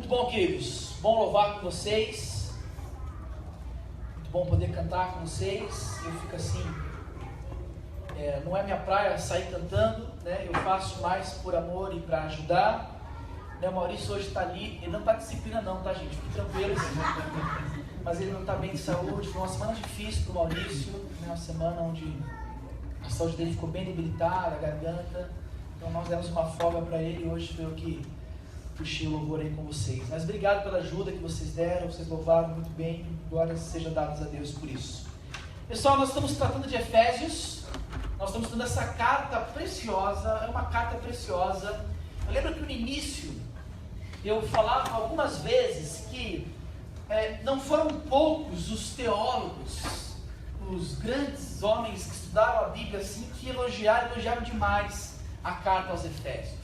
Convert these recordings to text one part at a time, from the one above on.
Muito bom, queridos. Bom louvar com vocês. Muito bom poder cantar com vocês. Eu fico assim, não é minha praia sair cantando, né? Eu faço mais por amor e para ajudar. O Maurício hoje está ali, ele não está disciplina não, tá, gente? Fique tranquilo. Mas ele não está bem de saúde. Foi uma semana difícil para o Maurício, né? Uma semana onde a saúde dele ficou bem debilitada, a garganta. Então nós demos uma folga para ele e hoje foi eu que puxei o louvor aí com vocês. Mas obrigado pela ajuda que vocês deram, vocês louvaram muito bem. Glórias sejam dadas a Deus por isso. Pessoal, nós estamos tratando de Efésios. Nós estamos dando essa carta preciosa. É uma carta preciosa. Eu lembro que no início eu falava algumas vezes que não foram poucos os teólogos, os grandes homens que estudaram a Bíblia assim, que elogiaram demais a carta aos Efésios.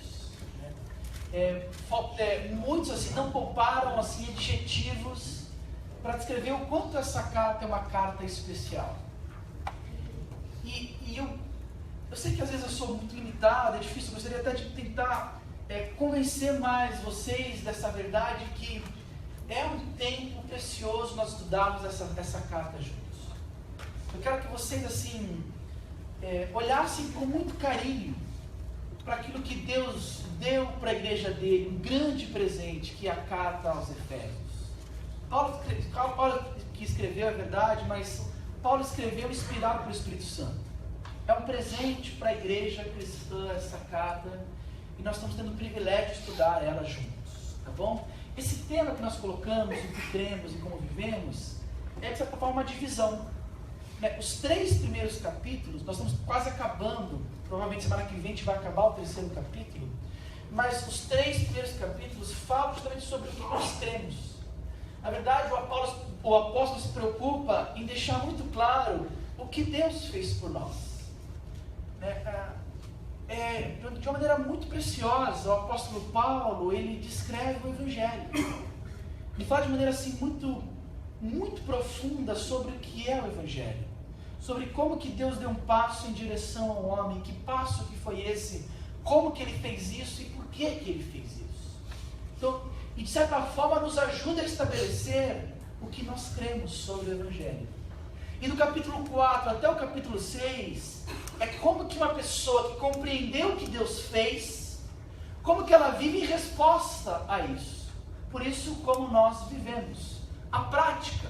Muitos assim não pouparam assim adjetivos para descrever o quanto essa carta é uma carta especial. E eu sei que às vezes eu sou muito limitado, é difícil, eu gostaria até de tentar convencer mais vocês dessa verdade que é um tempo precioso nós estudarmos essa carta juntos. Eu quero que vocês assim olhassem com muito carinho para aquilo que Deus deu para a igreja dele, um grande presente, que é a carta aos Efésios. Paulo que escreveu, é verdade, mas Paulo escreveu inspirado pelo Espírito Santo. É um presente para a igreja cristã essa carta, e nós estamos tendo o privilégio de estudar ela juntos, tá bom? Esse tema que nós colocamos, o que cremos e como vivemos, de certa forma uma divisão. Os 3 primeiros capítulos, nós estamos quase acabando, provavelmente semana que vem a gente vai acabar o 3º capítulo, mas os 3 primeiros capítulos falam justamente sobre o que nós cremos. Na verdade, o apóstolo se preocupa em deixar muito claro o que Deus fez por nós. De uma maneira muito preciosa, o apóstolo Paulo, ele descreve o Evangelho. Ele fala de maneira assim muito profunda sobre o que é o Evangelho, sobre como que Deus deu um passo em direção ao homem, que passo que foi esse, como que ele fez isso e por que ele fez isso. Então, e de certa forma nos ajuda a estabelecer o que nós cremos sobre o Evangelho. E do capítulo 4 até o capítulo 6, é como que uma pessoa que compreendeu o que Deus fez, como que ela vive em resposta a isso. Por isso, como nós vivemos. A prática.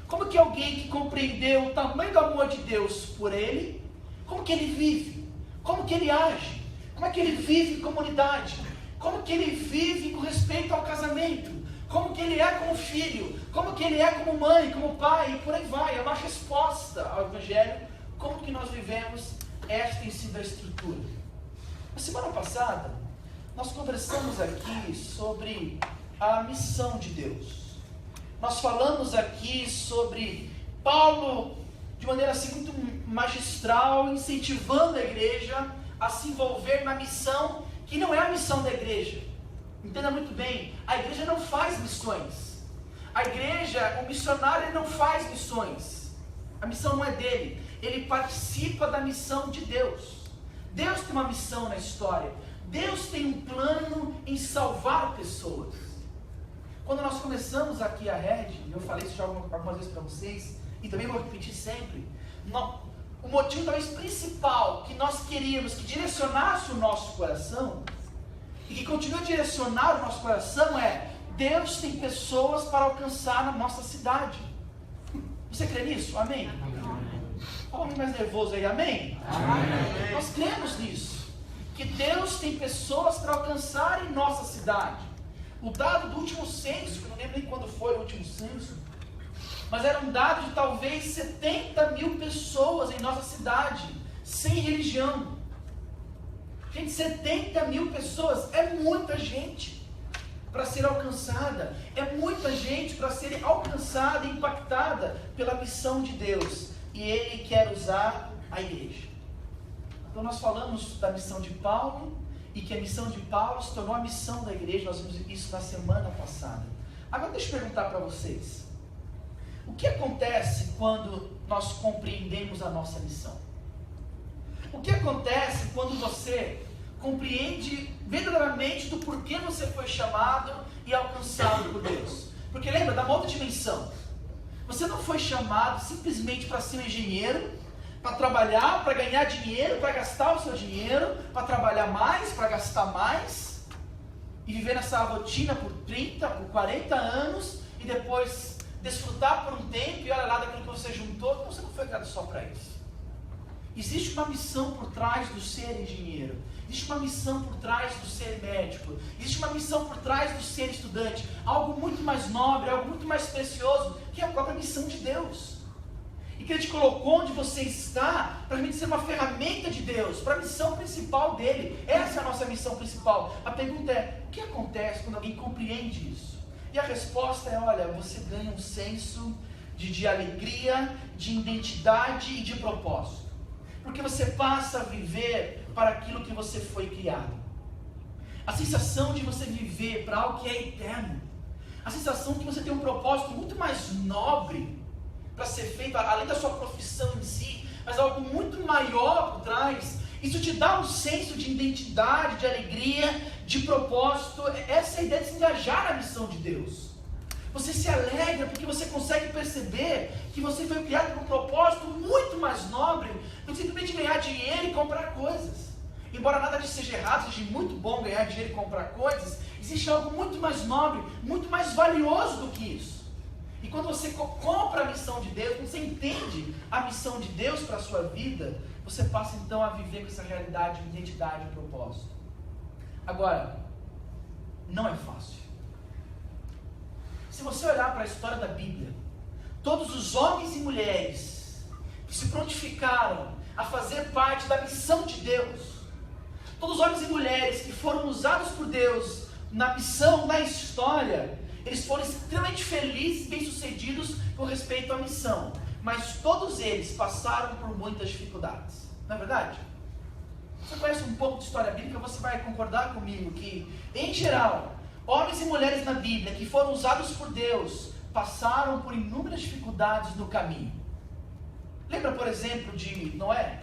Como que alguém que compreendeu o tamanho do amor de Deus por ele, como que ele vive? Como que ele age? Como é que ele vive em comunidade? Como que ele vive com respeito ao casamento? Como que ele é como filho? Como que ele é como mãe, como pai? E por aí vai. É uma resposta ao Evangelho. Como que nós vivemos? Esta tem sido a estrutura. Na semana passada, nós conversamos aqui sobre a missão de Deus. Nós falamos aqui sobre Paulo, de maneira assim muito magistral, incentivando a igreja a se envolver na missão, que não é a missão da igreja. Entenda muito bem, a igreja não faz missões. A igreja, o missionário, ele não faz missões. A missão não é dele. Ele participa da missão de Deus. Deus tem uma missão na história. Deus tem um plano em salvar pessoas. Quando nós começamos aqui a Red, eu falei isso já algumas vezes para vocês, e também vou repetir sempre, o motivo talvez principal que nós queríamos que direcionasse o nosso coração, e que continua a direcionar o nosso coração, é: Deus tem pessoas para alcançar na nossa cidade. Você crê nisso? Amém? Olha o homem mais nervoso aí, amém? Amém? Nós cremos nisso, que Deus tem pessoas para alcançar em nossa cidade. O dado do último censo, que eu não lembro nem quando foi o último censo, mas era um dado de talvez 70 mil pessoas em nossa cidade, sem religião. Gente, 70 mil pessoas é muita gente para ser alcançada, é muita gente para ser alcançada e impactada pela missão de Deus, e Ele quer usar a igreja. Então nós falamos da missão de Paulo, e que a missão de Paulo se tornou a missão da igreja. Nós vimos isso na semana passada. Agora deixa eu perguntar para vocês, o que acontece quando nós compreendemos a nossa missão? O que acontece quando você compreende verdadeiramente do porquê você foi chamado e alcançado por Deus. Porque lembra, dá uma outra dimensão. Você não foi chamado simplesmente para ser um engenheiro, para trabalhar, para ganhar dinheiro, para gastar o seu dinheiro, para trabalhar mais, para gastar mais, e viver nessa rotina por 30, por 40 anos, e depois desfrutar por um tempo, e olha lá daquilo que você juntou. Não, você não foi criado só para isso. Existe uma missão por trás do ser engenheiro. Existe uma missão por trás do ser médico. Existe uma missão por trás do ser estudante. Algo muito mais nobre, algo muito mais precioso, que é a própria missão de Deus. E que Ele te colocou onde você está, para ser uma ferramenta de Deus, para a missão principal dele. Essa é a nossa missão principal. A pergunta é, o que acontece quando alguém compreende isso? E a resposta é, olha, você ganha um senso de alegria, de identidade e de propósito. Porque você passa a viver para aquilo que você foi criado. A sensação de você viver para algo que é eterno. A sensação de que você tem um propósito muito mais nobre para ser feito, além da sua profissão em si, mas algo muito maior por trás. Isso te dá um senso de identidade, de alegria, de propósito. Essa é a ideia de se engajar na missão de Deus. Você se alegra porque você consegue perceber que você foi criado com um propósito muito mais nobre do que simplesmente ganhar dinheiro e comprar coisas. Embora nada disso seja errado, seja muito bom ganhar dinheiro e comprar coisas, existe algo muito mais nobre, muito mais valioso do que isso. E quando você compra a missão de Deus, quando você entende a missão de Deus para a sua vida, você passa então a viver com essa realidade de identidade e propósito. Agora, não é fácil. Se você olhar para a história da Bíblia, todos os homens e mulheres que se prontificaram a fazer parte da missão de Deus, todos os homens e mulheres que foram usados por Deus na missão, na história, eles foram extremamente felizes e bem-sucedidos com respeito à missão. Mas todos eles passaram por muitas dificuldades. Não é verdade? Você conhece um pouco de história bíblica, você vai concordar comigo que, em geral, homens e mulheres na Bíblia que foram usados por Deus passaram por inúmeras dificuldades no caminho. Lembra, por exemplo, de Noé?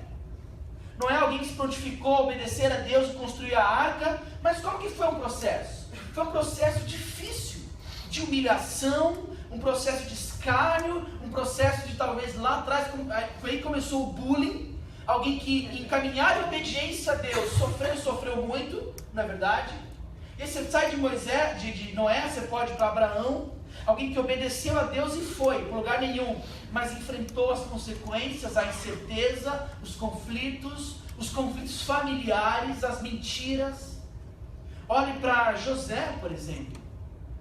Noé é alguém que se prontificou a obedecer a Deus e construir a arca, mas qual que foi o processo? Foi um processo difícil, de humilhação, um processo de escárnio, um processo de talvez lá atrás, foi aí que começou o bullying, alguém que em caminhar em obediência a Deus sofreu muito, não é verdade? E você sai de Moisés, de Noé, você pode ir para Abraão, alguém que obedeceu a Deus e foi para lugar nenhum, mas enfrentou as consequências, a incerteza, os conflitos familiares, as mentiras. Olhe para José, por exemplo,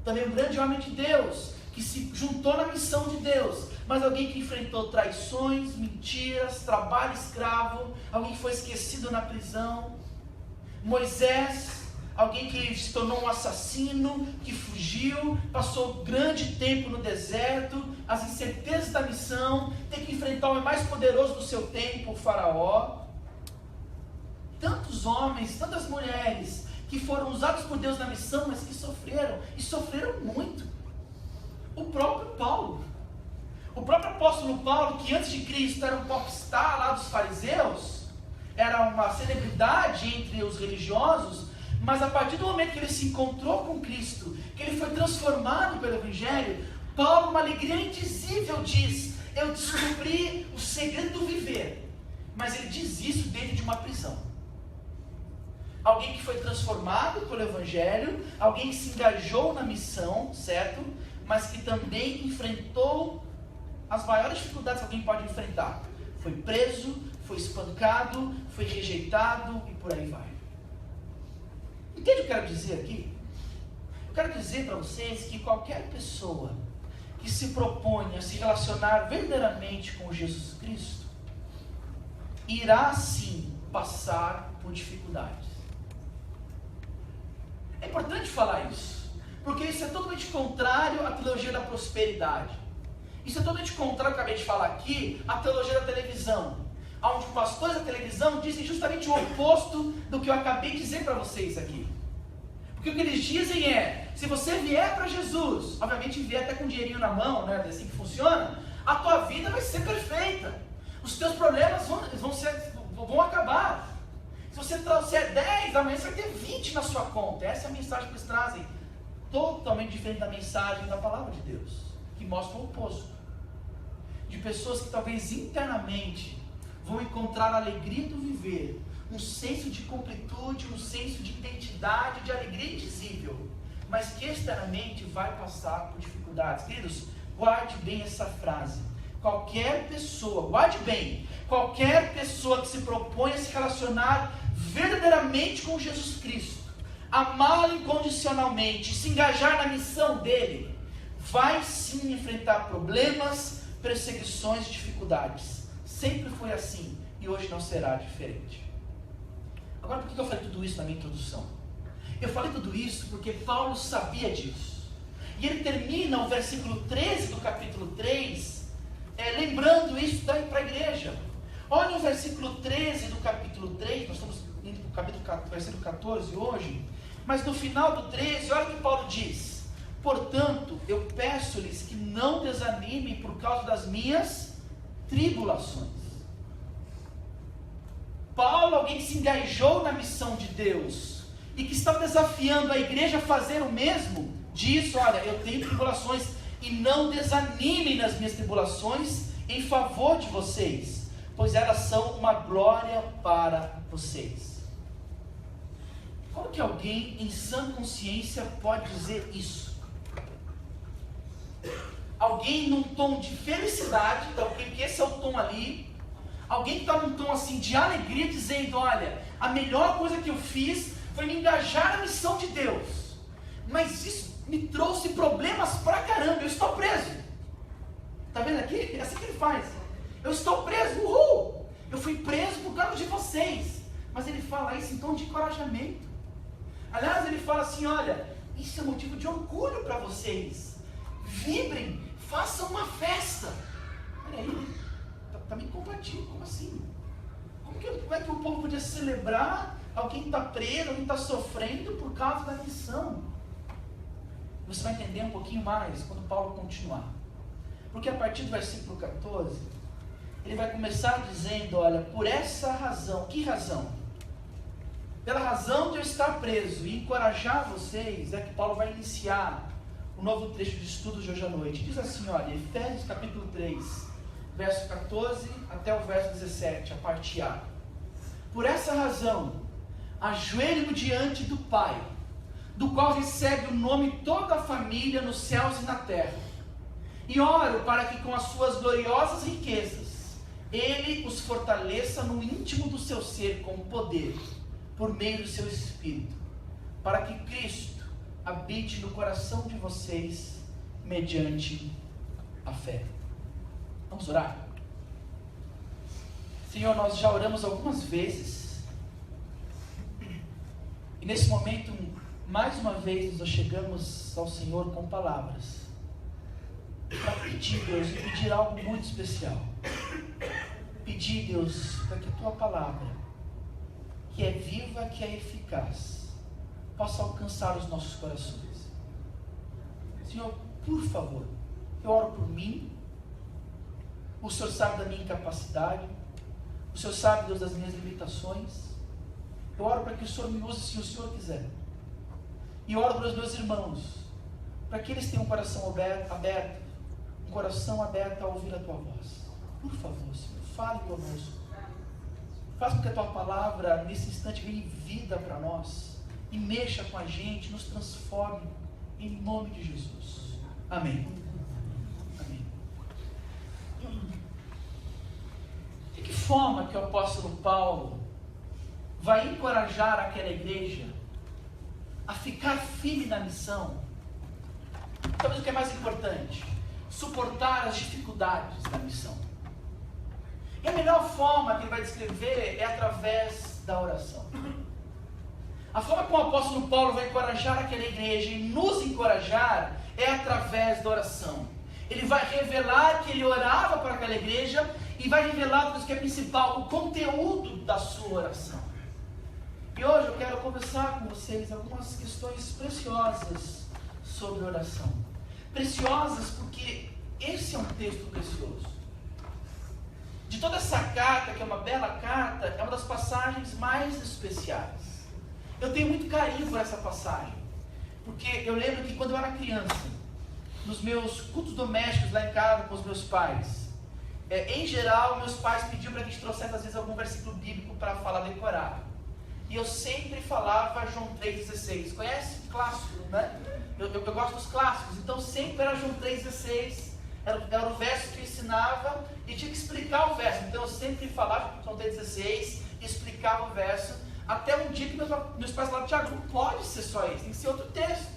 também um grande homem de Deus, que se juntou na missão de Deus, mas alguém que enfrentou traições, mentiras, trabalho escravo, alguém que foi esquecido na prisão. Moisés, alguém que se tornou um assassino, que fugiu, passou grande tempo no deserto, as incertezas da missão, tem que enfrentar o homem mais poderoso do seu tempo, o faraó. Tantos homens, tantas mulheres que foram usados por Deus na missão, mas que sofreram, e sofreram muito. O próprio Paulo, o próprio apóstolo Paulo, que antes de Cristo era um popstar lá dos fariseus, era uma celebridade entre os religiosos, mas a partir do momento que ele se encontrou com Cristo, que ele foi transformado pelo Evangelho, Paulo, uma alegria indizível, diz: eu descobri o segredo do viver. Mas ele diz isso dentro de uma prisão. Alguém que foi transformado pelo Evangelho, alguém que se engajou na missão, certo? Mas que também enfrentou as maiores dificuldades que alguém pode enfrentar. Foi preso, foi espancado, foi rejeitado e por aí vai. Entende o que eu quero dizer aqui? Eu quero dizer para vocês que qualquer pessoa que se propõe a se relacionar verdadeiramente com Jesus Cristo, irá sim passar por dificuldades. É importante falar isso, porque isso é totalmente contrário à teologia da prosperidade. Isso é totalmente contrário, que eu acabei de falar aqui, à teologia da televisão, onde os pastores da televisão dizem justamente o oposto do que eu acabei de dizer para vocês aqui. Porque o que eles dizem é, se você vier para Jesus, obviamente vier até com um dinheirinho na mão, né, assim que funciona, a tua vida vai ser perfeita. Os teus problemas vão acabar. Se você trouxer 10, amanhã você vai ter 20 na sua conta. Essa é a mensagem que eles trazem totalmente diferente da mensagem da palavra de Deus, que mostra o oposto. De pessoas que talvez internamente vão encontrar a alegria do viver, um senso de completude, um senso de identidade, de alegria indizível, mas que externamente vai passar por dificuldades. Queridos, guarde bem essa frase. Qualquer pessoa, guarde bem, qualquer pessoa que se propõe a se relacionar verdadeiramente com Jesus Cristo, amá-lo incondicionalmente, se engajar na missão dele, vai sim enfrentar problemas, perseguições e dificuldades. Sempre foi assim e hoje não será diferente. Agora, por que eu falei tudo isso na minha introdução? Eu falei tudo isso porque Paulo sabia disso. E ele termina o versículo 13 do capítulo 3, lembrando isso para a igreja. Olha o versículo 13 do capítulo 3, nós estamos indo para o versículo 14 hoje, mas no final do 13, olha o que Paulo diz: portanto, eu peço-lhes que não desanimem por causa das minhas tribulações. Paulo, alguém que se engajou na missão de Deus e que está desafiando a igreja a fazer o mesmo, diz: olha, eu tenho tribulações e não desanimem nas minhas tribulações em favor de vocês, pois elas são uma glória para vocês. Como que alguém em sã consciência pode dizer isso? Alguém num tom de felicidade, então, porque esse é o tom ali, alguém que está num tom assim de alegria, dizendo: olha, a melhor coisa que eu fiz foi me engajar na missão de Deus, mas isso me trouxe problemas pra caramba, eu estou preso. Está vendo aqui? É assim que ele faz. Eu estou preso, uhul! Eu fui preso por causa de vocês. Mas ele fala isso em tom de encorajamento. Aliás, ele fala assim: olha, isso é motivo de orgulho para vocês. Vibrem, façam uma festa. Olha aí, está meio compatível, como assim? Como é que o povo podia celebrar alguém que está preso, alguém que está sofrendo por causa da missão? Você vai entender um pouquinho mais quando Paulo continuar. Porque a partir do versículo 14, ele vai começar dizendo: olha, por essa razão. Que razão? Pela razão de eu estar preso e encorajar vocês, é que Paulo vai iniciar o novo trecho de estudos de hoje à noite. Diz assim, olha, Efésios capítulo 3, verso 14 até o verso 17, a parte A. Por essa razão, ajoelho-me diante do Pai, do qual recebe o nome toda a família nos céus e na terra, e oro para que com as suas gloriosas riquezas, Ele os fortaleça no íntimo do seu ser com poder, por meio do seu Espírito, para que Cristo habite no coração de vocês, mediante a fé. Vamos orar? Senhor, nós já oramos algumas vezes, e nesse momento, mais uma vez, nós chegamos ao Senhor com palavras, para pedir, Deus, e pedir algo muito especial. Pedir, Deus, para que a Tua palavra, que é viva, que é eficaz, possa alcançar os nossos corações. Senhor, por favor, eu oro por mim. O Senhor sabe da minha incapacidade, o Senhor sabe, Deus, das minhas limitações. Eu oro para que o Senhor me use se o Senhor quiser. E oro para os meus irmãos, para que eles tenham um coração aberto, um coração aberto a ouvir a Tua voz. Por favor, Senhor, fale conosco. Faça com que a Tua palavra, nesse instante, venha vida para nós e mexa com a gente, nos transforme, em nome de Jesus. Amém. Amém. De que forma que o apóstolo Paulo vai encorajar aquela igreja a ficar firme na missão? Talvez o que é mais importante, suportar as dificuldades da missão. E a melhor forma que ele vai descrever é através da oração. A forma como o apóstolo Paulo vai encorajar aquela igreja e nos encorajar é através da oração. Ele vai revelar que ele orava para aquela igreja e vai revelar, por isso que é principal, o conteúdo da sua oração. E hoje eu quero conversar com vocês algumas questões preciosas sobre oração. Preciosas porque esse é um texto precioso. De toda essa carta, que é uma bela carta, é uma das passagens mais especiais. Eu tenho muito carinho por essa passagem, Porque eu lembro que quando eu era criança, nos meus cultos domésticos lá em casa com os meus pais, em geral, meus pais pediam para que a gente trouxesse às vezes algum versículo bíblico para falar decorado. E eu sempre falava João 3,16. Conhece? Clássico, né? Eu gosto dos clássicos. Então sempre era João 3,16. Era o verso que eu ensinava e tinha que explicar o verso. Então eu sempre falava João 3,16 e explicava o verso. Até um dia que meus pais falaram: Tiago, não pode ser só esse, tem que ser outro texto.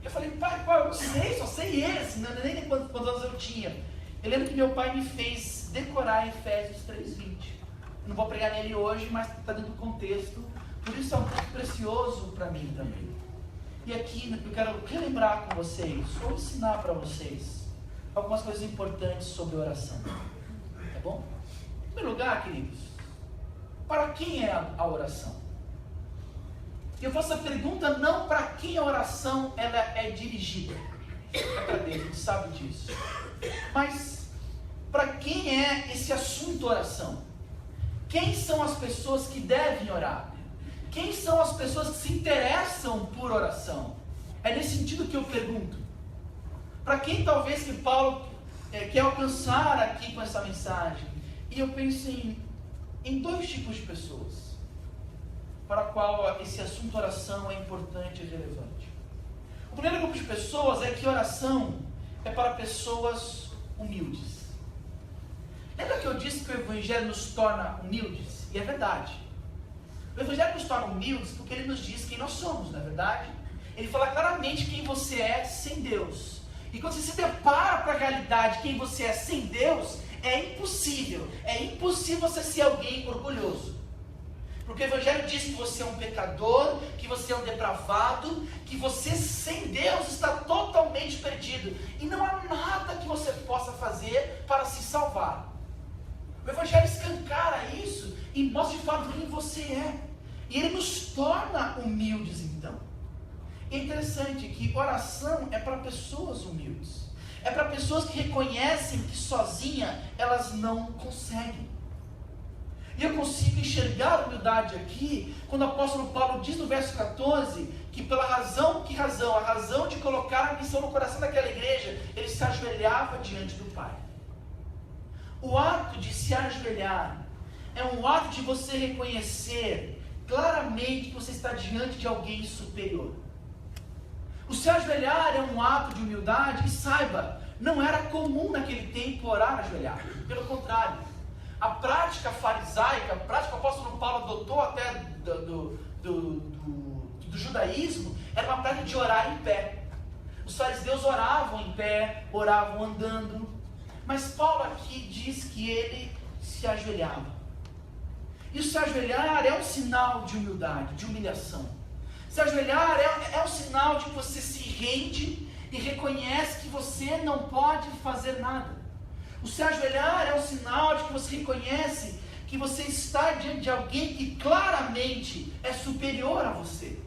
Eu falei: pai, eu não sei, só sei esse. Nem quantos anos eu tinha. Eu lembro que meu pai me fez decorar Efésios 3,20. Eu não vou pregar nele hoje, mas está dentro do contexto. Por isso é um texto precioso para mim também. E aqui eu quero relembrar com vocês, ou ensinar para vocês, algumas coisas importantes sobre oração. Tá bom? Em primeiro lugar, queridos, para quem é a oração? Eu faço a pergunta não para quem a oração ela é dirigida. É para Deus, a gente sabe disso. Mas para quem é esse assunto oração? Quem são as pessoas que devem orar? Quem são as pessoas que se interessam por oração? É nesse sentido que eu pergunto. Para quem talvez que Paulo quer alcançar aqui com essa mensagem? E eu penso em dois tipos de pessoas para a qual esse assunto oração é importante e relevante. O primeiro grupo de pessoas é que oração é para pessoas humildes. Lembra que eu disse que o Evangelho nos torna humildes? E é verdade. O Evangelho nos torna humildes porque ele nos diz quem nós somos, não é verdade? Ele fala claramente quem você é sem Deus. E quando você se depara para a realidade quem você é sem Deus, é impossível você ser alguém orgulhoso. Porque o Evangelho diz que você é um pecador, que você é um depravado, que você sem Deus está totalmente perdido. E não há nada que você possa fazer para se salvar. O Evangelho escancara isso e mostra de fato quem você é. E ele nos torna humildes então. É interessante que oração é para pessoas humildes. É para pessoas que reconhecem que sozinha elas não conseguem. E eu consigo enxergar a humildade aqui, quando o apóstolo Paulo diz no verso 14, que pela razão, a razão de colocar a missão no coração daquela igreja, ele se ajoelhava diante do Pai. O ato de se ajoelhar é um ato de você reconhecer claramente que você está diante de alguém superior. O se ajoelhar é um ato de humildade, e saiba, não era comum naquele tempo orar ajoelhado. Pelo contrário, a prática farisaica, a prática que o apóstolo Paulo adotou até do judaísmo, era uma prática de orar em pé. Os fariseus oravam em pé, oravam andando. Mas Paulo aqui diz que ele se ajoelhava. E o se ajoelhar é um sinal de humildade, de humilhação. Se ajoelhar é um sinal de que você se rende e reconhece que você não pode fazer nada. O se ajoelhar é um sinal de que você reconhece que você está diante de alguém que claramente é superior a você.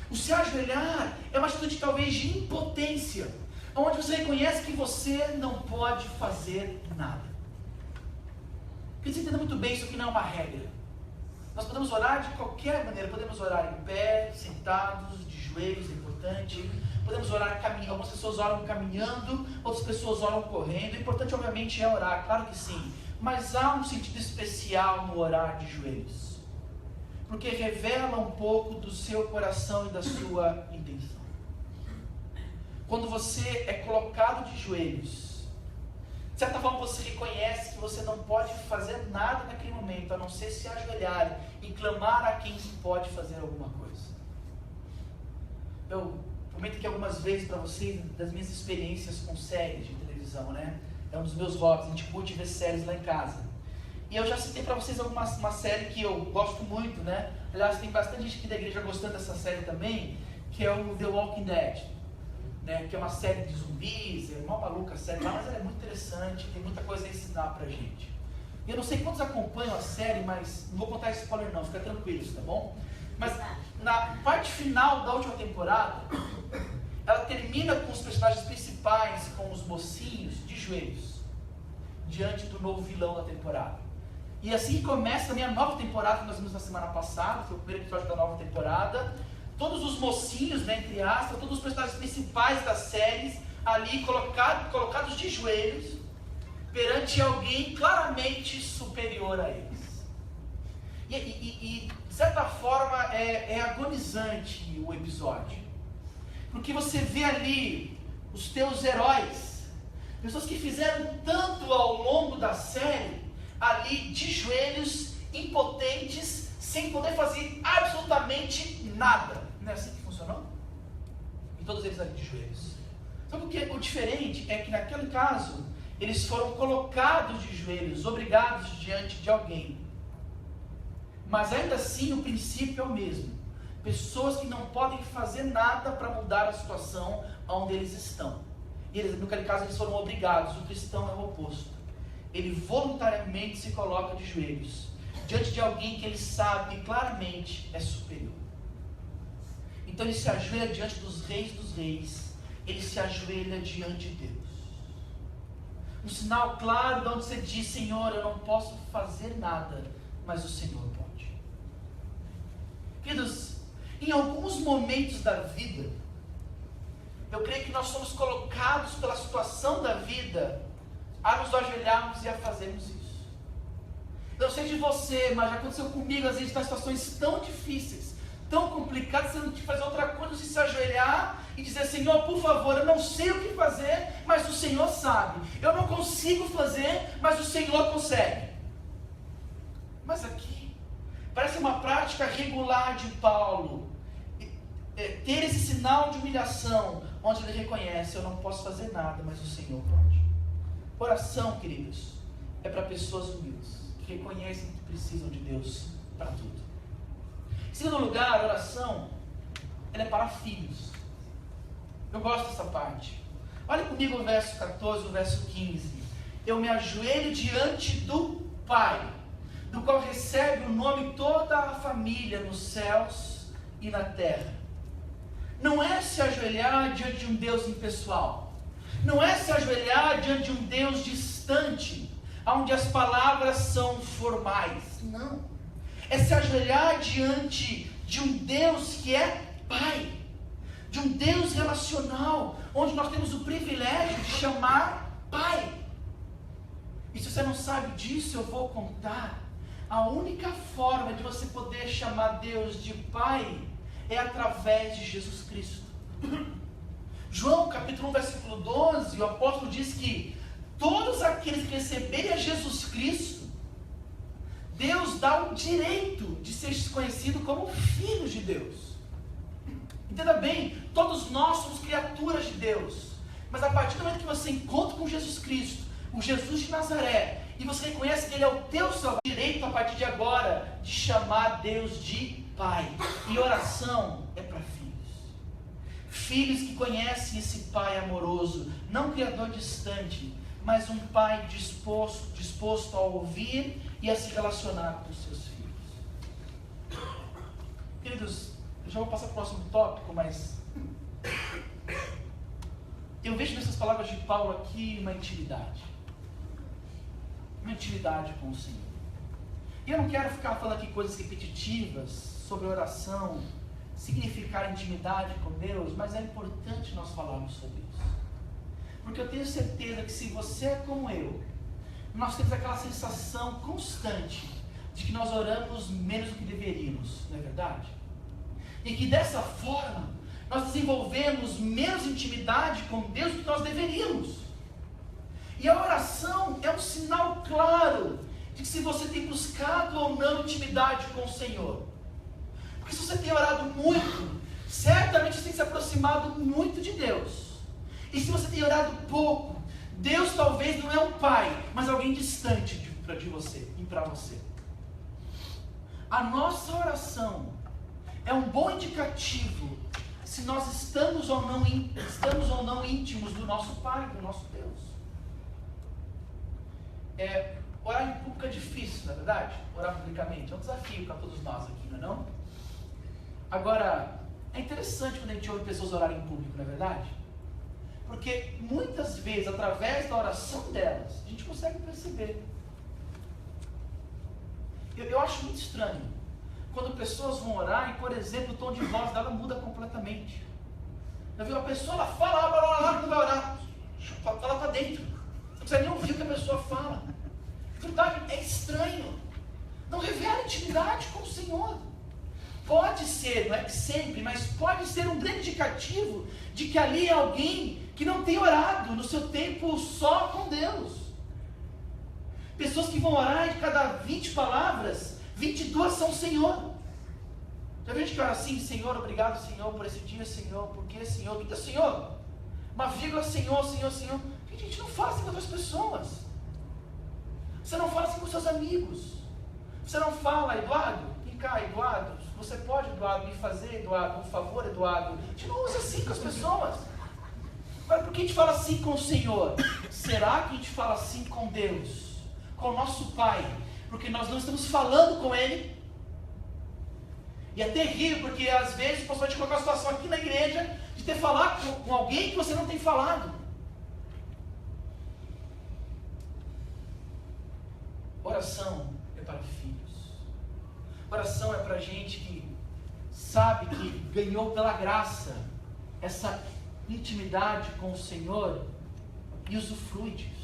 O se ajoelhar é uma atitude talvez de impotência, onde você reconhece que você não pode fazer nada. Porque você entenda muito bem, isso aqui não é uma regra. Nós podemos orar de qualquer maneira, podemos orar em pé, sentados, de joelhos, é importante. Podemos orar caminhando, algumas pessoas oram caminhando, outras pessoas oram correndo. O importante obviamente é orar, claro que sim. Mas há um sentido especial no orar de joelhos. Porque revela um pouco do seu coração e da sua intenção. Quando você é colocado de joelhos, de certa forma você reconhece que você não pode fazer nada naquele momento, a não ser se ajoelhar e clamar a quem pode fazer alguma coisa. Eu comento aqui algumas vezes para vocês das minhas experiências com séries de televisão, né? É um dos meus hobbies, a gente curte ver séries lá em casa. E eu já citei para vocês uma série que eu gosto muito, né? Aliás, tem bastante gente aqui da igreja gostando dessa série também, que é o The Walking Dead, né? Que é uma série de zumbis, é uma maluca série lá, mas ela é muito interessante, tem muita coisa a ensinar pra gente. Eu não sei quantos acompanham a série, mas não vou contar spoiler não, fica tranquilos, tá bom? Mas na parte final da última temporada, ela termina com os personagens principais, com os mocinhos de joelhos, diante do novo vilão da temporada. E assim começa também a nova temporada que nós vimos na semana passada, foi o primeiro episódio da nova temporada. todos os mocinhos, né, entre aspas, todos os personagens principais das séries ali colocados de joelhos perante alguém claramente superior a eles. E de certa forma é agonizante o episódio, porque você vê ali os teus heróis, pessoas que fizeram tanto ao longo da série, ali de joelhos, impotentes, sem poder fazer absolutamente nada. Não é assim que funcionou? E todos eles ali de joelhos. Sabe o que o diferente é que naquele caso eles foram colocados de joelhos, obrigados diante de alguém. Mas ainda assim o princípio é o mesmo. Pessoas que não podem fazer nada para mudar a situação onde eles estão. E eles, naquele caso eles foram obrigados. O cristão é o oposto. Ele voluntariamente se coloca de joelhos diante de alguém que ele sabe claramente é superior. Então ele se ajoelha diante dos reis, ele se ajoelha diante de Deus. Um sinal claro de onde você diz: Senhor, eu não posso fazer nada, mas o Senhor pode. Queridos, em alguns momentos da vida, eu creio que nós somos colocados pela situação da vida a nos ajoelharmos e a fazermos isso. Eu não sei de você, mas já aconteceu comigo, às vezes, em situações tão difíceis, tão complicadas, você não tem que fazer outra coisa, se ajoelhar e dizer: Senhor, por favor, eu não sei o que fazer, mas o Senhor sabe. Eu não consigo fazer, mas o Senhor consegue. Mas aqui, parece uma prática regular de Paulo, ter esse sinal de humilhação, onde ele reconhece: eu não posso fazer nada, mas o Senhor pode. Oração, queridos, é para pessoas humildes, que reconhecem que precisam de Deus para tudo. Em segundo lugar, a oração, ela é para filhos. Eu gosto dessa parte. Olha comigo o verso 14, o verso 15. Eu me ajoelho diante do Pai, do qual recebe o nome toda a família nos céus e na terra. Não é se ajoelhar diante de um Deus impessoal. Não é se ajoelhar diante de um Deus distante, onde as palavras são formais. Não. É se ajoelhar diante de um Deus que é Pai, de um Deus relacional, onde nós temos o privilégio de chamar Pai. E se você não sabe disso, eu vou contar. A única forma de você poder chamar Deus de Pai é através de Jesus Cristo. João capítulo 1, versículo 12, o apóstolo diz que todos aqueles que receberem a Jesus Cristo, Deus dá o direito de ser conhecido como filhos de Deus. Entenda bem, todos nós somos criaturas de Deus. Mas a partir do momento que você encontra com Jesus Cristo, o Jesus de Nazaré, e você reconhece que Ele é o teu Salvador, direito a partir de agora de chamar Deus de Pai. E oração é para filhos. Filhos que conhecem esse Pai amoroso, não criador distante, mas um Pai disposto a ouvir e a se relacionar com os seus filhos. Queridos, eu já vou passar para o próximo tópico, mas eu vejo nessas palavras de Paulo aqui uma intimidade com o Senhor. E eu não quero ficar falando aqui coisas repetitivas sobre oração, significar intimidade com Deus, mas é importante nós falarmos sobre isso. Porque eu tenho certeza que se você é como eu, nós temos aquela sensação constante de que nós oramos menos do que deveríamos, não é verdade? E que dessa forma, nós desenvolvemos menos intimidade com Deus do que nós deveríamos. E a oração é um sinal claro de que se você tem buscado ou não intimidade com o Senhor. Porque se você tem orado muito, certamente você tem se aproximado muito de Deus. E se você tem orado pouco, Deus talvez não é um pai, mas alguém distante de você e para você. A nossa oração é um bom indicativo se nós estamos ou não íntimos do nosso Pai, do nosso Deus. Orar em público é difícil, não é verdade? Orar publicamente é um desafio para todos nós aqui, não é não? Agora, é interessante quando a gente ouve pessoas orarem em público, não é verdade? Porque muitas vezes, através da oração delas, a gente consegue perceber. Eu acho muito estranho quando pessoas vão orar e, por exemplo, o tom de voz dela muda completamente. Já viu? A pessoa, ela fala, não vai orar. Fala para dentro. Não precisa nem ouvir o que a pessoa fala. Verdade, é estranho. Não revela intimidade com o Senhor. Pode ser, não é que sempre, mas pode ser um grande indicativo de que ali é alguém que não tem orado no seu tempo só com Deus. Pessoas que vão orar e de cada 20 palavras, 22 são Senhor. Já viu gente que ora assim, Senhor, obrigado Senhor por esse dia, Senhor, por que Senhor, vida Senhor, uma vírgula, Senhor, Senhor, Senhor. A gente não fala assim com outras pessoas. Você não fala assim com seus amigos. Você não fala, Eduardo, vem cá, Eduardo, você pode, Eduardo, me fazer, Eduardo, um favor, Eduardo. A gente não usa assim com as pessoas. Agora, por que a gente fala assim com o Senhor? Será que a gente fala assim com Deus? Com o nosso Pai? Porque nós não estamos falando com Ele? E é terrível, porque às vezes o pastor vai te colocar uma situação aqui na igreja de ter falado com alguém que você não tem falado. Oração é para filhos. Oração é para gente que sabe que ganhou pela graça essa intimidade com o Senhor e usufrui disso.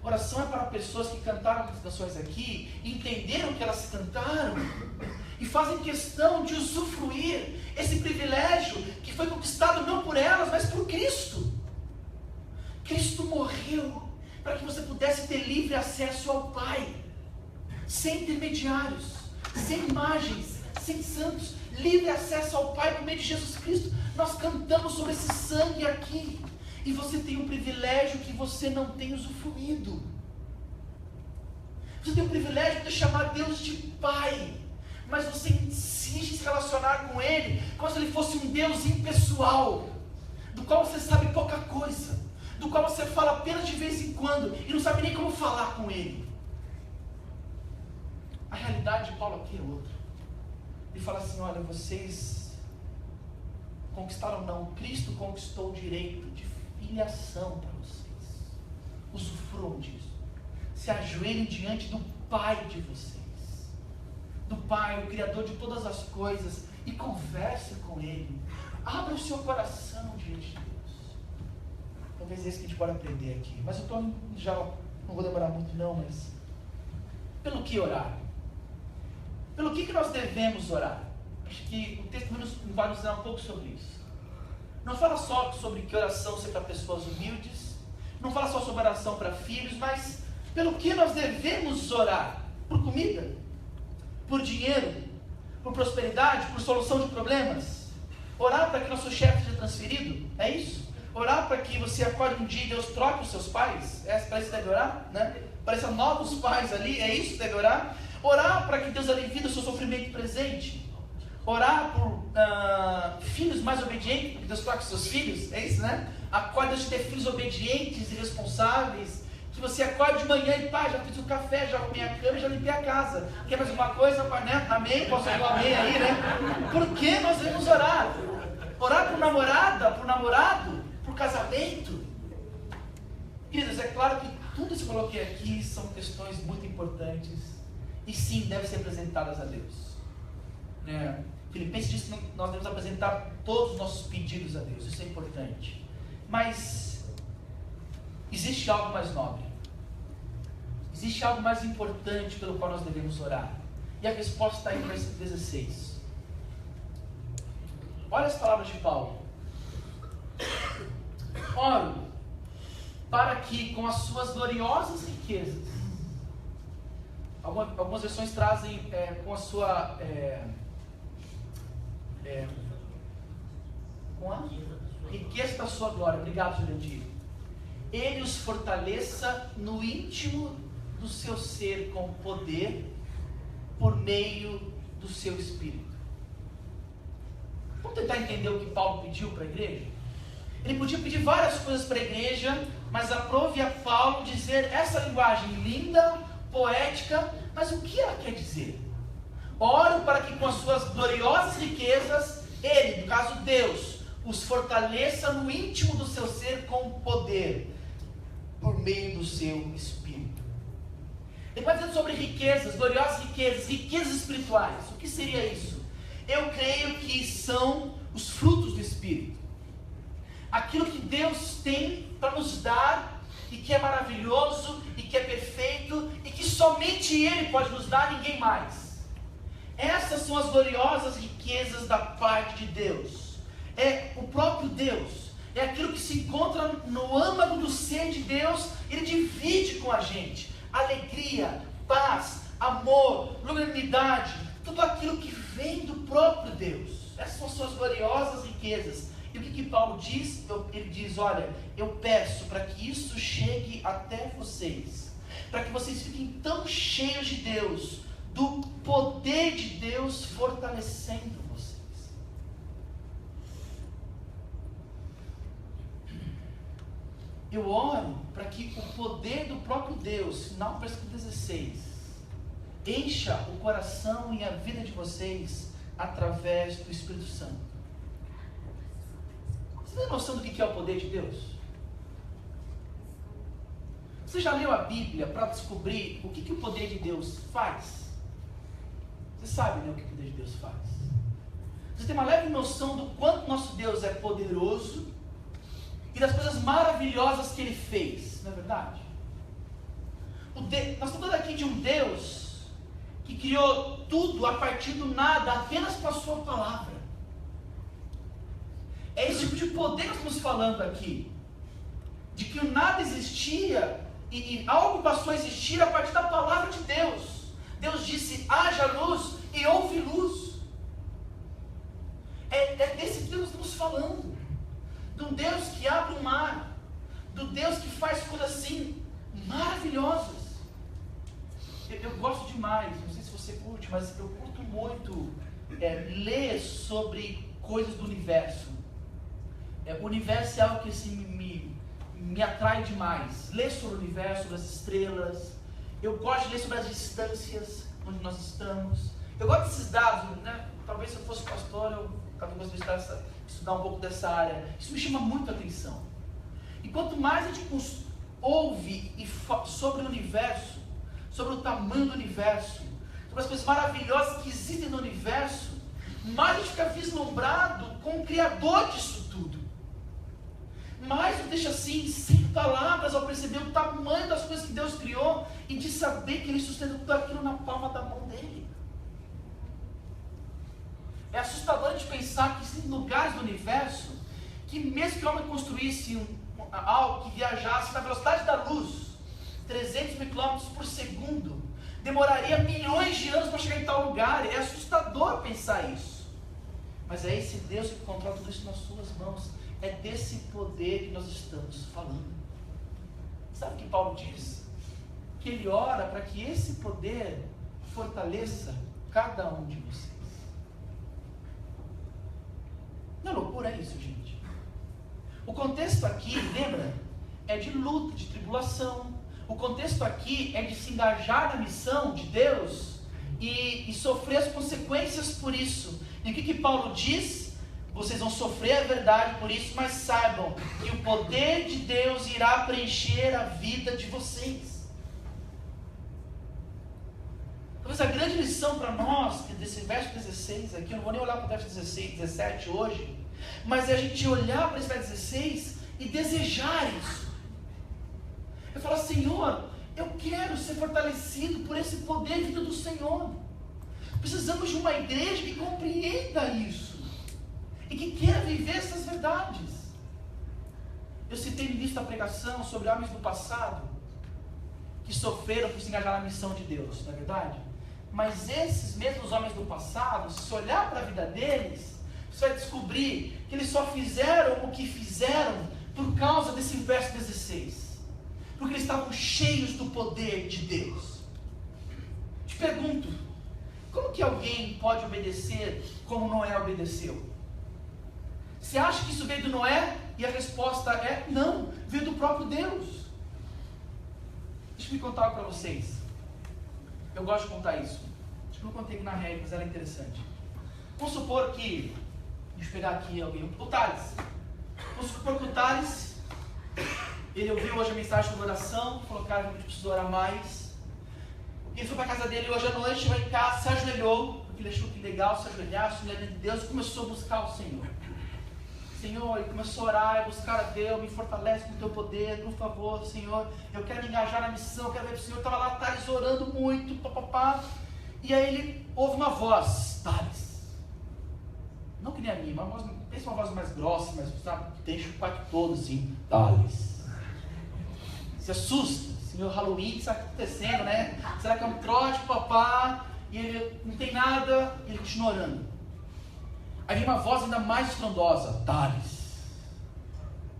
Oração é para pessoas que cantaram as canções aqui, entenderam que elas cantaram e fazem questão de usufruir esse privilégio que foi conquistado não por elas, mas por Cristo. Cristo morreu para que você pudesse ter livre acesso ao Pai, sem intermediários, sem imagens, sem santos, livre acesso ao Pai por meio de Jesus Cristo. Nós cantamos sobre esse sangue aqui, e você tem um privilégio que você não tem usufruído. Você tem o privilégio de chamar Deus de Pai, mas você insiste em se relacionar com Ele como se Ele fosse um Deus impessoal, do qual você sabe pouca coisa, do qual você fala apenas de vez em quando e não sabe nem como falar com Ele. A realidade de Paulo aqui é outra. Ele fala assim: olha, vocês conquistaram não, Cristo conquistou o direito de filiação para vocês. Usufruam disso. Se ajoelhem diante do Pai de vocês, do Pai, o Criador de todas as coisas, e converse com Ele. Abra o seu coração diante de Deus. Talvez é isso que a gente pode aprender aqui. Mas eu estou já, não vou demorar muito não, mas pelo que orar? Pelo que nós devemos orar? Acho que o texto vai nos dar um pouco sobre isso. Não fala só sobre que oração ser para pessoas humildes, não fala só sobre oração para filhos, mas pelo que nós devemos orar? Por comida? Por dinheiro? Por prosperidade? Por solução de problemas? Orar para que nosso chefe seja transferido? É isso? Orar para que você acorde um dia e Deus troque os seus pais? É para isso que deve orar? Né? Para novos pais ali? É isso que deve orar? Orar para que Deus alivie o seu sofrimento presente? Orar por filhos mais obedientes, que Deus troque os seus filhos? É isso, né? Acorde de ter filhos obedientes e responsáveis, que você acorde de manhã e pai, já fiz o café, já arrumei a cama, já limpei a casa. Quer mais alguma coisa, pai, né? Amém? Posso falar amém aí, né? Por que nós devemos orar? Orar por namorada, por namorado, por casamento? Queridos, é claro que tudo isso que eu coloquei aqui são questões muito importantes e sim, devem ser apresentadas a Deus. Filipenses diz que nós devemos apresentar todos os nossos pedidos a Deus, isso é importante. Mas existe algo mais nobre, existe algo mais importante pelo qual nós devemos orar, e a resposta está aí no versículo 16. Olha as palavras de Paulo: oro para que com as suas gloriosas riquezas, algumas versões trazem com a sua com a riqueza da sua glória, obrigado, Jurandir, Ele os fortaleça no íntimo do seu ser com poder, por meio do seu Espírito. Vamos tentar entender o que Paulo pediu para a igreja? Ele podia pedir várias coisas para a igreja, mas aprove a Paulo dizer essa linguagem linda, poética, mas o que ela quer dizer? Oro para que com as suas gloriosas riquezas, Ele, no caso Deus, os fortaleça no íntimo do seu ser com poder, por meio do seu Espírito. Ele vai dizendo sobre riquezas, gloriosas riquezas, riquezas espirituais. O que seria isso? Eu creio que são os frutos do Espírito. Aquilo que Deus tem para nos dar, e que é maravilhoso, e que é perfeito, e que somente Ele pode nos dar, ninguém mais. Essas são as gloriosas riquezas da parte de Deus. É o próprio Deus. É aquilo que se encontra no âmago do ser de Deus. Ele divide com a gente. Alegria, paz, amor, longanimidade. Tudo aquilo que vem do próprio Deus. Essas são suas gloriosas riquezas. E o que Paulo diz? Ele diz, olha, eu peço para que isso chegue até vocês. Para que vocês fiquem tão cheios de Deus, do poder de Deus fortalecendo vocês. Eu oro para que o poder do próprio Deus, final do versículo 16, encha o coração e a vida de vocês através do Espírito Santo. Você tem noção do que é o poder de Deus? Você já leu a Bíblia para descobrir o que o poder de Deus faz? Você sabe, né, o que o poder de Deus faz? Você tem uma leve noção do quanto nosso Deus é poderoso e das coisas maravilhosas que Ele fez, não é verdade? Nós estamos falando aqui de um Deus que criou tudo a partir do nada, apenas com a sua palavra. É esse tipo de poder que nós estamos falando aqui. De que o nada existia e algo passou a existir a partir da palavra de Deus. Deus disse, haja luz e houve luz. É desse Deus que nós estamos falando. De um Deus que abre o mar. Do Deus que faz coisas assim maravilhosas. Eu gosto demais, não sei se você curte, mas eu curto muito ler sobre coisas do universo. O universo é algo que assim, me atrai demais. Ler sobre o universo, sobre as estrelas. Eu gosto de ler sobre as distâncias onde nós estamos. Eu gosto desses dados, né? Talvez se eu fosse pastor, eu talvez gostaria de estudar um pouco dessa área. Isso me chama muito a atenção. E quanto mais a gente ouve sobre o universo, sobre o tamanho do universo, sobre as coisas maravilhosas que existem no universo, mais a gente fica vislumbrado com o Criador disso tudo. Mais nos deixa assim, sem palavras, ao perceber o tamanho das coisas que Deus criou e de saber que Ele sustenta tudo aquilo na palma da mão dEle. É assustador de pensar que existem lugares do universo que mesmo que o homem construísse algo que viajasse na velocidade da luz, 300 mil km por segundo, demoraria milhões de anos para chegar em tal lugar. É assustador pensar isso. Mas é esse Deus que controla tudo isso nas suas mãos. É desse poder que nós estamos falando. Sabe o que Paulo diz? Que ele ora para que esse poder fortaleça cada um de vocês. Não é loucura isso, gente? O contexto aqui, lembra? É de luta, de tribulação. O contexto aqui é de se engajar na missão de Deus e sofrer as consequências por isso. E o que Paulo diz? Vocês vão sofrer a verdade por isso, mas saibam que o poder de Deus irá preencher a vida de vocês. Talvez a grande lição para nós, desse verso 16 aqui, eu não vou nem olhar para o verso 16, 17 hoje, mas é a gente olhar para esse verso 16 e desejar isso. Eu falo, Senhor, eu quero ser fortalecido por esse poder vindo do Senhor. Precisamos de uma igreja que compreenda isso e que queira viver essas verdades. Eu citei no início da pregação sobre homens do passado que sofreram por se engajar na missão de Deus, não é verdade? Mas esses mesmos homens do passado, se olhar para a vida deles, você vai descobrir que eles só fizeram o que fizeram por causa desse verso 16. Porque eles estavam cheios do poder de Deus. Te pergunto, como que alguém pode obedecer como Noé obedeceu? Você acha que isso veio do Noé? E a resposta é não, veio do próprio Deus. Deixa eu me contar algo para vocês. Eu gosto de contar isso. Acho que eu não contei aqui na regra, mas era interessante. Vamos supor que, deixa eu pegar aqui alguém, o Thales. Vamos supor que o Thales, ele ouviu hoje a mensagem de oração, falou, cara, a gente precisa orar mais. Ele foi para a casa dele hoje à noite, chegou em casa, se ajoelhou, porque ele achou que legal se ajoelhar, se olhar de Deus, e começou a buscar o Senhor. Senhor, ele começou a orar, buscar a Deus, me fortalece com o teu poder, por favor, Senhor, eu quero me engajar na missão, eu quero ver o Senhor. Estava lá, Thales, orando muito, papapá, e aí ele ouve uma voz, Thales, não que nem a minha, uma voz, pensa uma voz mais grossa, mas sabe, deixa o quarto todo assim, Thales, se assusta. Senhor, Halloween, o que está acontecendo, né? Será que é um trote, papá? E ele não tem nada, e ele continua orando. Aí vem uma voz ainda mais estrondosa, Thales.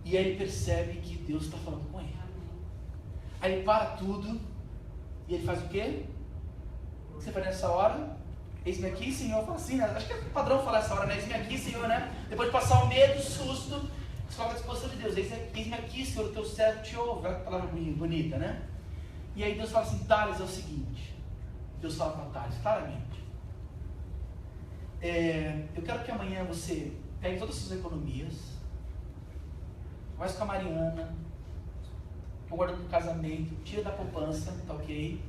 E aí ele percebe que Deus está falando com ele. Aí ele para tudo, e ele faz o quê? O que você faz nessa hora? Eis-me aqui, Senhor. Fala assim, né? Acho que é padrão falar essa hora, né? Eis-me aqui, Senhor, né? Depois de passar o medo, o susto, você coloca à disposição de Deus. Eis-me aqui, Senhor, o teu servo te ouve. Olha que palavra bonita, né? E aí Deus fala assim, Thales, é o seguinte. Deus fala para Thales, claramente. Eu quero que amanhã você pegue todas as suas economias, converse com a Mariana, guarda para o casamento, tira da poupança, tá ok?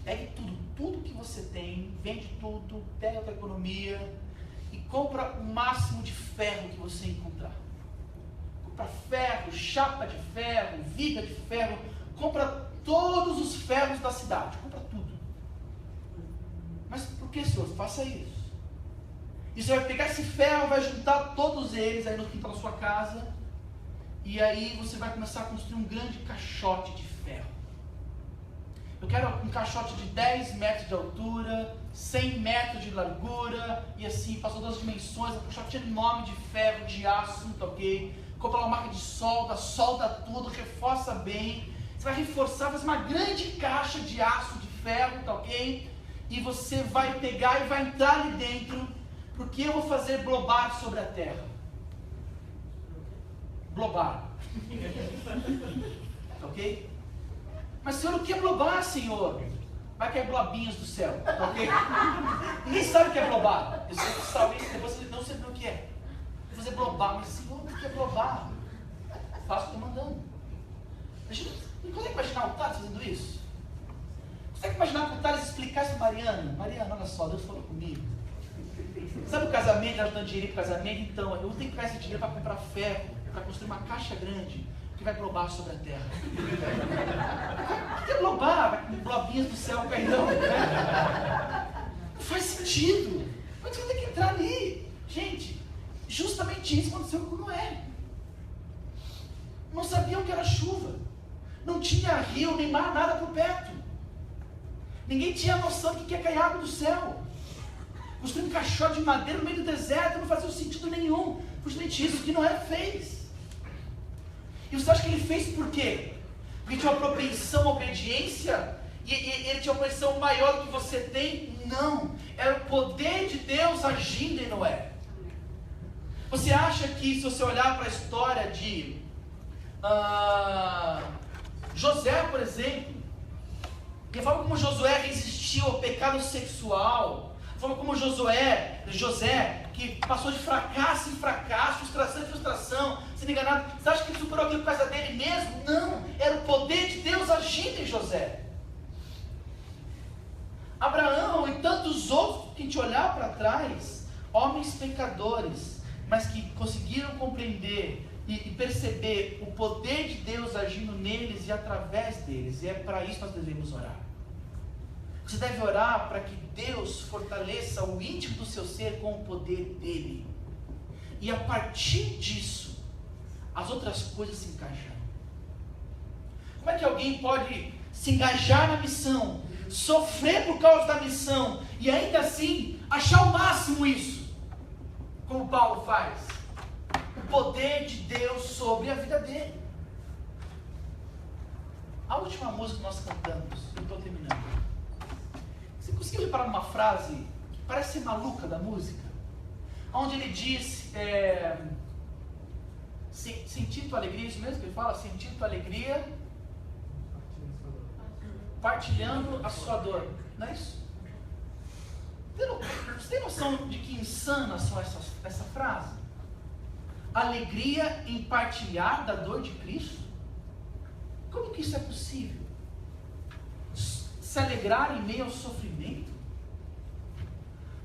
Pegue tudo que você tem, vende tudo, pega a tua economia e compra o máximo de ferro que você encontrar. Compra ferro, chapa de ferro, viga de ferro, compra todos os ferros da cidade, compra tudo. Mas por que, Senhor? Faça isso. E você vai pegar esse ferro, vai juntar todos eles aí no quintal da sua casa, e aí você vai começar a construir um grande caixote de ferro. Eu quero um caixote de 10 metros de altura, 100 metros de largura, e assim, passou todas as dimensões, um caixote enorme de ferro, de aço, tá ok? Compra uma marca de solda tudo, reforça bem. Você vai reforçar, fazer uma grande caixa de aço, de ferro, tá ok? E você vai pegar e vai entrar ali dentro, porque eu vou fazer blobar sobre a terra. Blobar. Tá ok? Mas, Senhor, o que é blobar, Senhor? Vai cair blobinhos do céu, tá ok? Ninguém sabe o que é blobar. Eu sei que sabe, depois você não sabe o que é. Vou fazer blobar, mas, Senhor, o que é blobar? Faço o que eu estou mandando. Não consegue imaginar o Thales fazendo isso? Consegue imaginar que o Thales explicasse para Mariana? Mariana, olha só, Deus falou comigo. Sabe o casamento, ela dando dinheiro para o casamento? Então, eu tenho que pegar esse dinheiro para comprar ferro, para construir uma caixa grande, que vai blobar sobre a terra. O que é blobar? Vai com blobinhas do céu caindo. Não faz sentido. Mas você vai ter que entrar ali. Gente, justamente isso aconteceu com Noé. Não sabiam que era chuva. Não tinha rio, nem mar, nada por perto. Ninguém tinha noção de que ia cair água do céu. Construir um caixote de madeira no meio do deserto não fazia sentido nenhum. Justamente isso que Noé fez. E você acha que ele fez por quê? Porque tinha uma propensão à obediência? E ele tinha uma propensão maior do que você tem? Não. Era o poder de Deus agindo em Noé. Você acha que se você olhar para a história de José, por exemplo, a forma como Josué resistiu ao pecado sexual, a forma como José, que passou de fracasso em fracasso, frustração em frustração, sendo enganado, você acha que ele superou aquilo por causa dele mesmo? Não, era o poder de Deus agindo em José. Abraão e tantos outros que a gente olhar para trás, homens pecadores, mas que conseguiram compreender e perceber o poder de Deus agindo neles e através deles, e é para isso que nós devemos orar. Você deve orar para que Deus fortaleça o íntimo do seu ser com o poder dele, e a partir disso, as outras coisas se encaixam. Como é que alguém pode se engajar na missão, sofrer por causa da missão, e ainda assim achar o máximo isso, como Paulo faz? O poder de Deus sobre a vida dele. A última música que nós cantamos, eu estou terminando. Você conseguiu reparar numa frase que parece ser maluca da música? Onde ele diz, sentir tua alegria, isso mesmo que ele fala? Sentir tua alegria, partilhando a sua dor. Não é isso? Você tem noção de que insana são essa frase? Alegria em partilhar da dor de Cristo? Como que isso é possível? se alegrar em meio ao sofrimento?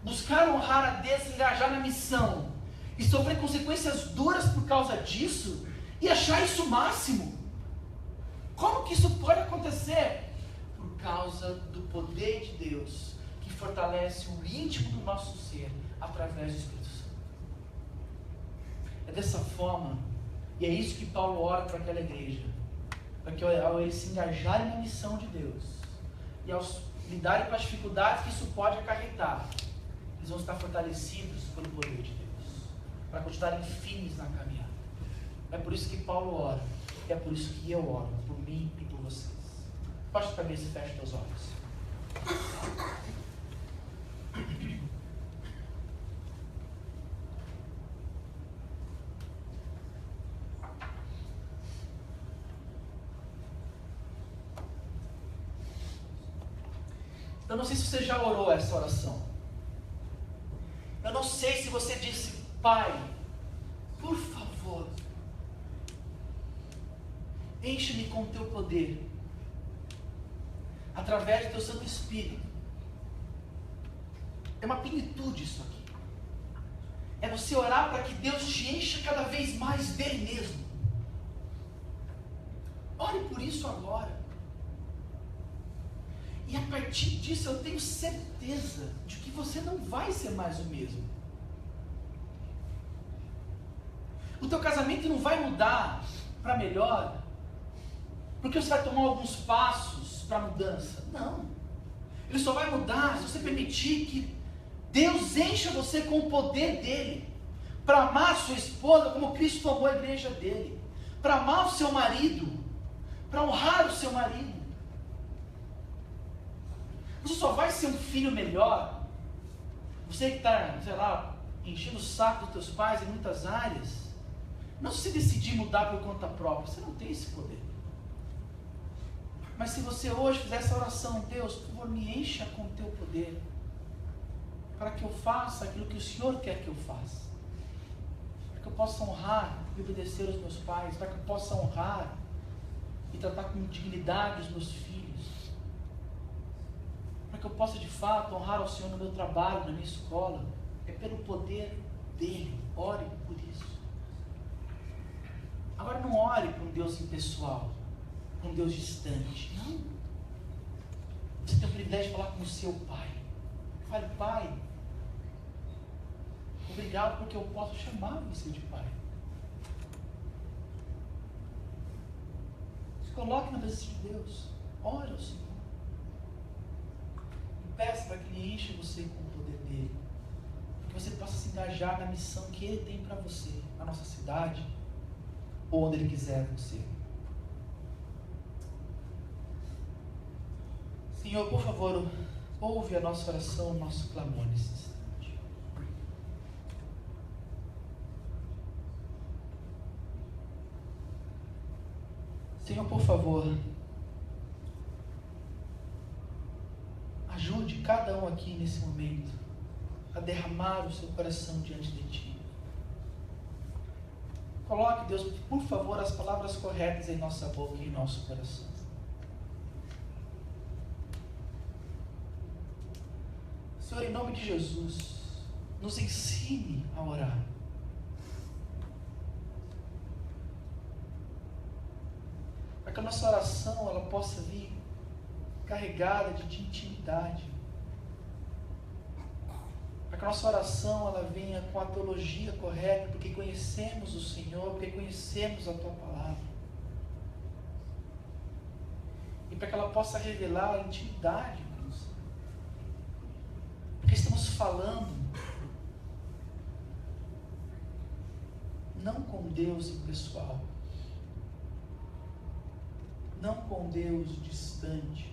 Buscar honrar a Deus, se engajar na missão e sofrer consequências duras por causa disso e achar isso o máximo? Como que isso pode acontecer? Por causa do poder de Deus que fortalece o íntimo do nosso ser através do Espírito Santo. É dessa forma, e é isso que Paulo ora para aquela igreja, para que ao eles se engajarem na missão de Deus e ao lidarem com as dificuldades que isso pode acarretar, eles vão estar fortalecidos pelo poder de Deus, para continuarem firmes na caminhada. É por isso que Paulo ora, e é por isso que eu oro, por mim e por vocês. Baixa a cabeça e fecha teus olhos. Eu não sei se você já orou essa oração. Eu não sei se você disse: Pai, por favor, enche-me com o teu poder, através do teu Santo Espírito. É uma plenitude isso aqui. É você orar para que Deus te encha cada vez mais dele mesmo. Ore por isso agora. E a partir disso eu tenho certeza de que você não vai ser mais o mesmo. O teu casamento não vai mudar para melhor, porque você vai tomar alguns passos para mudança. Não. Ele só vai mudar se você permitir que Deus encha você com o poder dele, para amar a sua esposa como Cristo amou a igreja dele, para amar o seu marido, para honrar o seu marido. Você só vai ser um filho melhor, você que está, sei lá, enchendo o saco dos teus pais em muitas áreas, não se você decidir mudar por conta própria, você não tem esse poder. Mas se você hoje fizer essa oração: Deus, por favor, me encha com o teu poder, para que eu faça aquilo que o Senhor quer que eu faça, para que eu possa honrar e obedecer os meus pais, para que eu possa honrar e tratar com dignidade os meus filhos, para que eu possa de fato honrar ao Senhor no meu trabalho, na minha escola. É pelo poder dele. Ore por isso. Agora não ore para um Deus impessoal, para um Deus distante. Não. Você tem o privilégio de falar com o seu pai. Fale: Pai, obrigado porque eu posso chamar você de pai. Se coloque na presença de Deus. Ore ao Senhor. Peça para que Ele enche você com o poder dele, para que você possa se engajar na missão que Ele tem para você, na nossa cidade, ou onde Ele quiser você. Senhor, por favor, ouve a nossa oração, o nosso clamor nesse instante. Senhor, por favor, ajude cada um aqui nesse momento a derramar o seu coração diante de Ti. Coloque, Deus, por favor, as palavras corretas em nossa boca e em nosso coração. Senhor, em nome de Jesus, nos ensine a orar. Para que a nossa oração ela possa vir carregada de intimidade. Para que a nossa oração ela venha com a teologia correta, porque conhecemos o Senhor, porque conhecemos a Tua Palavra. E para que ela possa revelar a intimidade com o Senhor. Porque estamos falando não com Deus impessoal, não com Deus distante,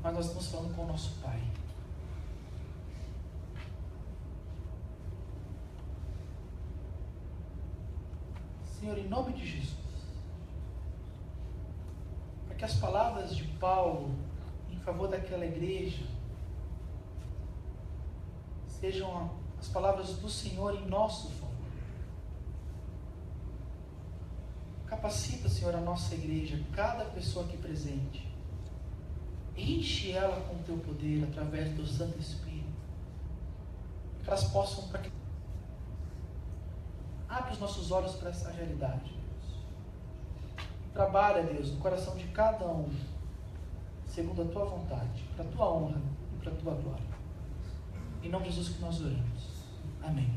mas nós estamos falando com o nosso Pai. Senhor, em nome de Jesus, para que as palavras de Paulo em favor daquela igreja sejam as palavras do Senhor em nosso favor. Capacita, Senhor, a nossa igreja, cada pessoa aqui presente, Enche ela com o teu poder através do Santo Espírito. Que elas possam praticar. Abre os nossos olhos para essa realidade, Deus. Trabalha, Deus, no coração de cada um, segundo a tua vontade, para a tua honra e para a tua glória. Em nome de Jesus que nós oramos. Amém.